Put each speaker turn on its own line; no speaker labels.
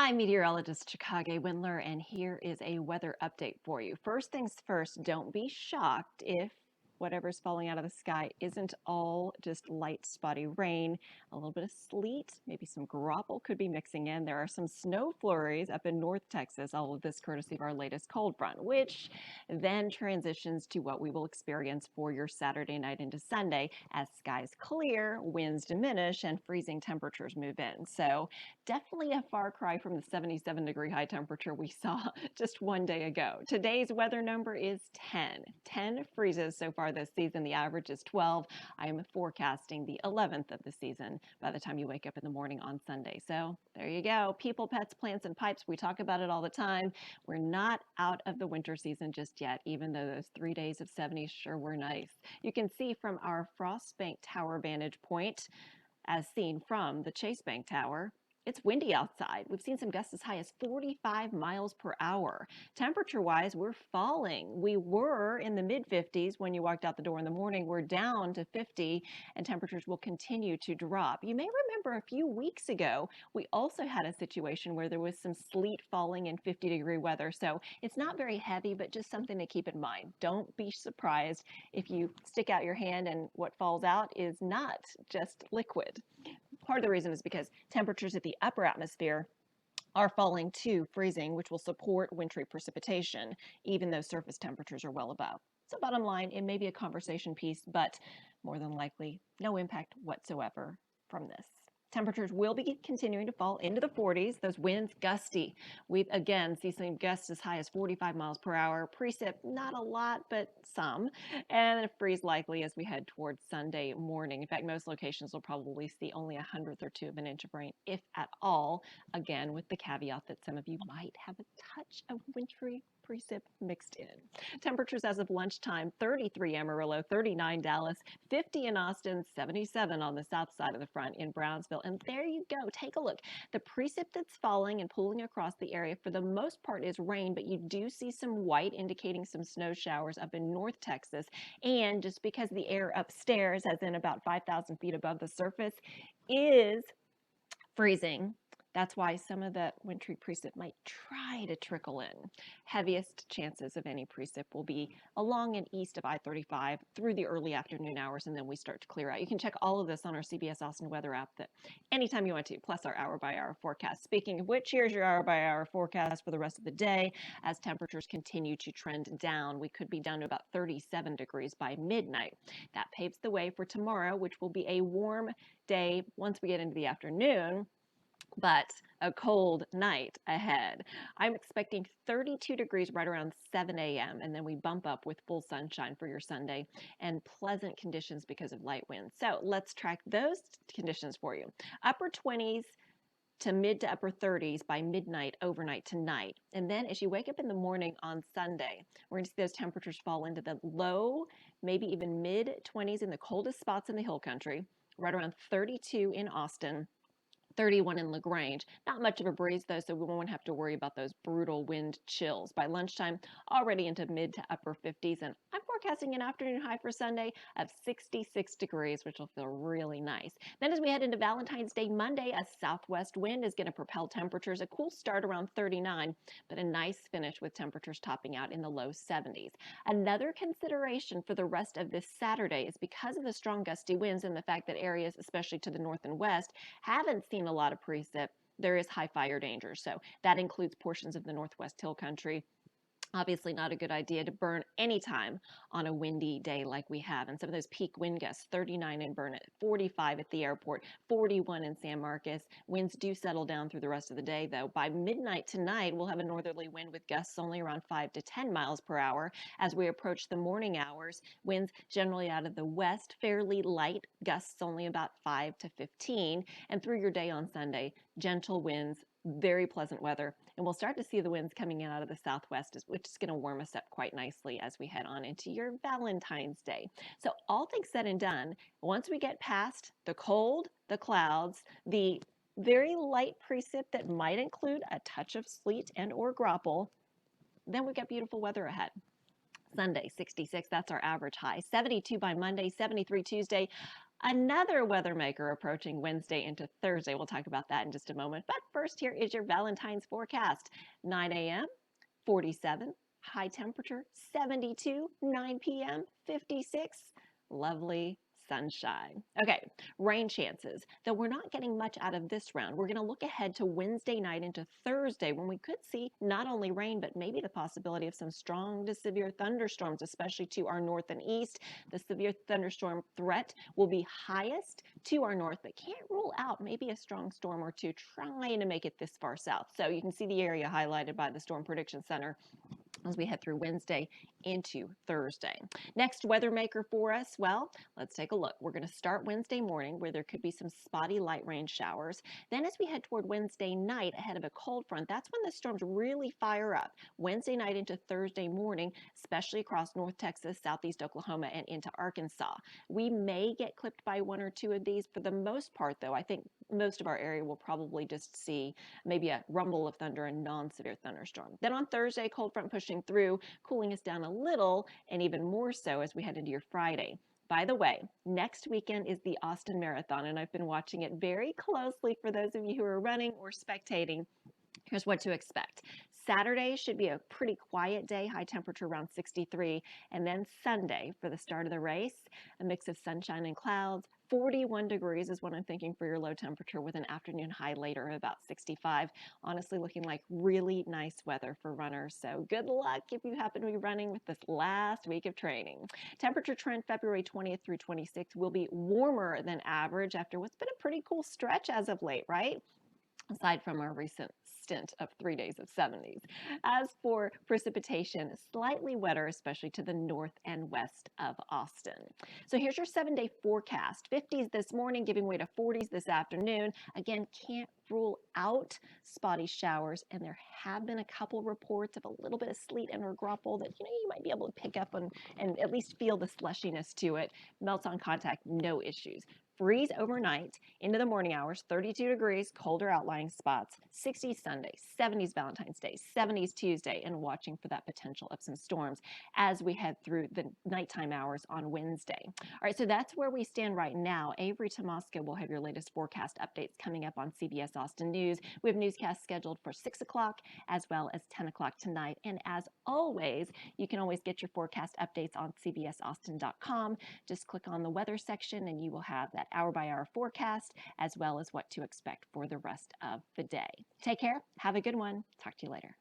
I'm meteorologist Chicago Windler, and here is a weather update for you. First things first, don't be shocked if whatever's falling out of the sky isn't all just light spotty rain. A little bit of sleet, maybe some graupel could be mixing in. There are some snow flurries up in North Texas, all of this courtesy of our latest cold front, which then transitions to what we will experience for your Saturday night into Sunday as skies clear, winds diminish, and freezing temperatures move in. So definitely a far cry from the 77-degree high temperature we saw just one day ago. Today's weather number is 10. 10 freezes so far this season. The average is 12. I am forecasting the 11th of the season by the time you wake up in the morning on Sunday. So there you go. People, pets, plants, and pipes. We talk about it all the time. We're not out of the winter season just yet, even though those 3 days of 70 sure were nice. You can see from our Frostbank Tower vantage point, as seen from the Chase Bank Tower, it's windy outside. We've seen some gusts as high as 45 miles per hour. Temperature-wise, we're falling. We were in the mid-50s when you walked out the door in the morning. We're down to 50, and temperatures will continue to drop. You may remember a few weeks ago, we also had a situation where there was some sleet falling in 50-degree weather. So it's not very heavy, but just something to keep in mind. Don't be surprised if you stick out your hand and what falls out is not just liquid. Part of the reason is because temperatures at the upper atmosphere are falling to freezing, which will support wintry precipitation, even though surface temperatures are well above. So bottom line, it may be a conversation piece, but more than likely, no impact whatsoever from this. Temperatures will be continuing to fall into the 40s. Those winds gusty. We've again see some gusts as high as 45 miles per hour. Precip, not a lot, but some. And a freeze likely as we head towards Sunday morning. In fact, most locations will probably see only a hundredth or two of an inch of rain, if at all. Again, with the caveat that some of you might have a touch of wintry precip mixed in. Temperatures as of lunchtime, 33 Amarillo, 39 Dallas, 50 in Austin, 77 on the south side of the front in Brownsville. And there you go. Take a look. The precip that's falling and pooling across the area for the most part is rain, but you do see some white indicating some snow showers up in North Texas. And just because the air upstairs, as in about 5,000 feet above the surface, is freezing, that's why some of that wintry precip might try to trickle in. Heaviest chances of any precip will be along and east of I-35 through the early afternoon hours, and then we start to clear out. You can check all of this on our CBS Austin weather app that anytime you want to, plus our hour-by-hour forecast. Speaking of which, here's your hour-by-hour forecast for the rest of the day. As temperatures continue to trend down, we could be down to about 37 degrees by midnight. That paves the way for tomorrow, which will be a warm day once we get into the afternoon, but a cold night ahead. I'm expecting 32 degrees right around 7 a.m. and then we bump up with full sunshine for your Sunday and pleasant conditions because of light winds. So let's track those conditions for you. Upper 20s to mid to upper 30s by midnight, overnight tonight. And then as you wake up in the morning on Sunday, we're going to see those temperatures fall into the low, maybe even mid 20s in the coldest spots in the hill country, right around 32 in Austin, 31 in LaGrange. Not much of a breeze though, so we won't have to worry about those brutal wind chills. By lunchtime, already into mid to upper 50s, and I'm forecasting an afternoon high for Sunday of 66 degrees, which will feel really nice. Then as we head into Valentine's Day Monday, a southwest wind is going to propel temperatures. A cool start around 39, but a nice finish with temperatures topping out in the low 70s. Another consideration for the rest of this Saturday is because of the strong gusty winds and the fact that areas, especially to the north and west, haven't seen a lot of precip, there is high fire danger. So that includes portions of the Northwest Hill Country. Obviously not a good idea to burn anytime on a windy day like we have. And some of those peak wind gusts, 39 in Burnett, 45 at the airport, 41 in San Marcos. Winds do settle down through the rest of the day, though. By midnight tonight, we'll have a northerly wind with gusts only around 5 to 10 miles per hour. As we approach the morning hours, winds generally out of the west, fairly light, gusts only about 5 to 15. And through your day on Sunday, gentle winds, very pleasant weather, and we'll start to see the winds coming in out of the southwest, which is going to warm us up quite nicely as we head on into your Valentine's Day. So all things said and done, once we get past the cold, the clouds, the very light precip that might include a touch of sleet and or graupel, then we've got beautiful weather ahead. Sunday, 66, that's our average high. 72 by Monday, 73 Tuesday. Another weather maker approaching Wednesday into Thursday. We'll talk about that in just a moment. But first, here is your Valentine's forecast. 9 a.m., 47, high temperature 72, 9 p.m., 56, lovely sunshine. Okay, rain chances. Though we're not getting much out of this round, we're going to look ahead to Wednesday night into Thursday when we could see not only rain, but maybe the possibility of some strong to severe thunderstorms, especially to our north and east. The severe thunderstorm threat will be highest to our north, but can't rule out maybe a strong storm or two trying to make it this far south. So you can see the area highlighted by the Storm Prediction Center as we head through Wednesday into Thursday. Next weather maker for us, well, let's take a look. We're going to start Wednesday morning where there could be some spotty light rain showers. Then as we head toward Wednesday night ahead of a cold front, that's when the storms really fire up. Wednesday night into Thursday morning, especially across North Texas, Southeast Oklahoma, and into Arkansas. We may get clipped by one or two of these. For the most part, though, I think most of our area will probably just see maybe a rumble of thunder and non-severe thunderstorm. Then on Thursday, cold front pushing through, cooling us down a little, and even more so as we head into your Friday. By the way, next weekend is the Austin Marathon, and I've been watching it very closely for those of you who are running or spectating. Here's what to expect. Saturday should be a pretty quiet day, high temperature around 63. And then Sunday, for the start of the race, a mix of sunshine and clouds. 41 degrees is what I'm thinking for your low temperature with an afternoon high later of about 65. Honestly, looking like really nice weather for runners. So good luck if you happen to be running with this last week of training. Temperature trend February 20th through 26th will be warmer than average after what's been a pretty cool stretch as of late, right? Aside from our recent stint of 3 days of 70s. As for precipitation, slightly wetter, especially to the north and west of Austin. So here's your 7-day forecast. 50s this morning, giving way to 40s this afternoon. Again, can't rule out spotty showers, and there have been a couple reports of a little bit of sleet and or graupel that you might be able to pick up on and at least feel the slushiness to it. Melts on contact, no issues. Freeze overnight into the morning hours, 32 degrees, colder outlying spots, 60s Sunday, 70s Valentine's Day, 70s Tuesday, and watching for that potential of some storms as we head through the nighttime hours on Wednesday. All right, so that's where we stand right now. Avery Tomasco will have your latest forecast updates coming up on CBS Austin News. We have newscasts scheduled for 6 o'clock as well as 10 o'clock tonight. And as always, you can always get your forecast updates on cbsaustin.com. Just click on the weather section and you will have that hour-by-hour forecast as well as what to expect for the rest of the day. Take care. Have a good one. Talk to you later.